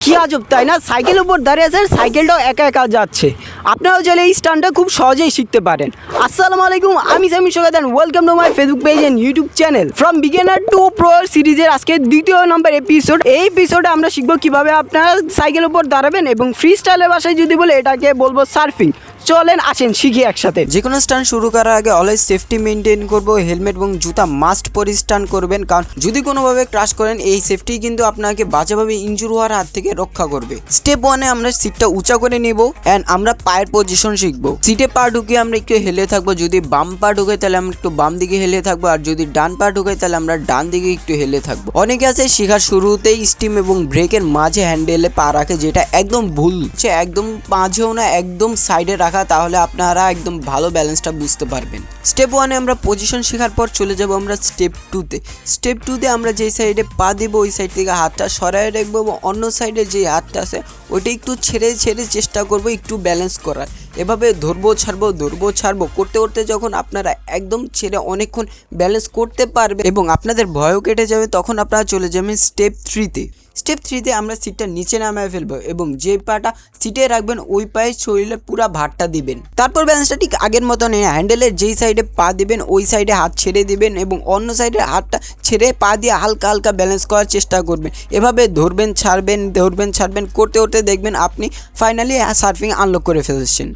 কি আজব তাই না, সাইকেলের উপর দাঁড়িয়ে আছে, সাইকেলটাও একা একা যাচ্ছে। আপনারাও চাইলে এই স্টান্টটা খুব সহজেই শিখতে পারেন। আসসালামু আলাইকুম, আমি সামি সোগাদান, welcome to my Facebook page and YouTube channel from beginner to pro সিরিজের আজকে দ্বিতীয় নম্বর এপিসোড। এই এপিসোডে আমরা শিখবো কিভাবে আপনারা সাইকেলের উপর দাঁড়াবেন এবং ফ্রি স্টাইলের ভাষায় যদি বলে এটাকে বলবো সার্ফিং। চলেন আসেন শিখি একসাথে। যে কোনো স্টান্ট শুরু করার আগে অলওয়েজ সেফটি মেনটেন করবো। হেলমেট এবং জুতা মাস্ট পরে স্টান্ট করবেন, কারণ যদি কোনোভাবে ক্রাশ করেন এই সেফটি কিন্তু আপনাকে বাজেভাবে ইনজুর হওয়ার হাত থেকে রক্ষা করবে। স্টেপ ওয়ানে আমরা সিটটা উঁচা করে নেব অ্যান্ড আমরা পায়ের পজিশন শিখবো। সিটে পা ঢুকিয়ে আমরা একটু হেলে থাকবো, যদি বাম পা ঢুকে তাহলে আমরা একটু বাম দিকে হেলে থাকবো, আর যদি ডান পা ঢুকে তাহলে আমরা ডান দিকে একটু হেলে থাকবো। অনেকে আছে শেখার শুরুতেই স্টিম এবং ব্রেকের মাঝে হ্যান্ডেলে পা রাখে, যেটা একদম ভুল। একদম মাঝেও না, একদম সাইডে রাখা, তাহলে আপনারা একদম ভালো ব্যালেন্সটা বুঝতে পারবেন। স্টেপ ওয়ানে আমরা পজিশন শেখার পর চলে যাব আমরা স্টেপ টুতে। স্টেপ টুতে আমরা যেই সাইডে পা দেবো ওই সাইড থেকে হাতটা সরায় রাখবো এবং অন্য সাইডে যে হাতটা আছে ওইটা একটু ছেড়ে চেষ্টা করবো একটু ব্যালেন্স করার। এভাবে ধরবো ছাড়বো করতে করতে যখন আপনারা একদম ছেড়ে অনেকক্ষণ ব্যালেন্স করতে পারবে এবং আপনাদের ভয়ও কেটে যাবে, তখন আপনারা চলে যাবেন স্টেপ থ্রিতে। স্টেপ থ্রিতে আমরা সিটটা নিচে নামায় ফেলবো এবং যে পাটা সিটে রাখবেন ওই পায়ে শরীরে পুরো ভারটা দিবেন। তারপর ব্যালেন্সটা ঠিক আগের মতন হ্যান্ডেলের যেই সাইডে পা দিবেন ওই সাইডে হাত ছেড়ে দিবেন এবং অন্য সাইডে হাতটা ছেড়ে পা দিয়ে হালকা হালকা ব্যালেন্স করার চেষ্টা করবেন। এভাবে ধরবেন ছাড়বেন করতে করতে দেখবেন আপনি ফাইনালি সার্ফিং আনলক করে ফেলেছেন।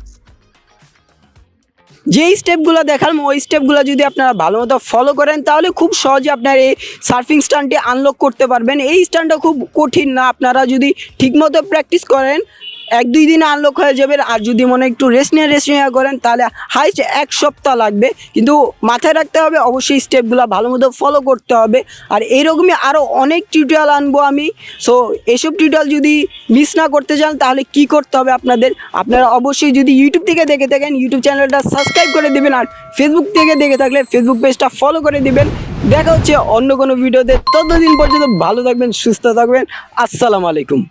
যেই স্টেপগুলো দেখালাম ওই স্টেপগুলো যদি আপনারা ভালো মতো ফলো করেন তাহলে খুব সহজে আপনার এই সার্ফিং স্টান্টটি আনলক করতে পারবেন। এই স্টান্টটা খুব কঠিন না, আপনারা যদি ঠিকমতো প্র্যাকটিস করেন 1-2 দিনে আনলক হয়ে যাবে। আর যদি মনে একটু রেস্ট নিয়ে করেন তাহলে হাইস্ট 1 সপ্তাহ লাগবে। কিন্তু মাথায় রাখতে হবে অবশ্যই স্টেপগুলো ভালো মতো ফলো করতে হবে। আর এইরকমই আরও অনেক টিউটোরিয়াল আনবো আমি। সো এসব টিউটোরিয়াল যদি মিস না করতে চান তাহলে কি করতে হবে আপনারা অবশ্যই যদি ইউটিউব থেকে দেখে থাকেন ইউটিউব চ্যানেলটা সাবস্ক্রাইব করে দেবেন, আর ফেসবুক থেকে দেখে থাকলে ফেসবুক পেজটা ফলো করে দিবেন। দেখা হচ্ছে অন্য কোনো ভিডিওতে, ততদিন পর্যন্ত ভালো থাকবেন, সুস্থ থাকবেন। আসসালামু আলাইকুম।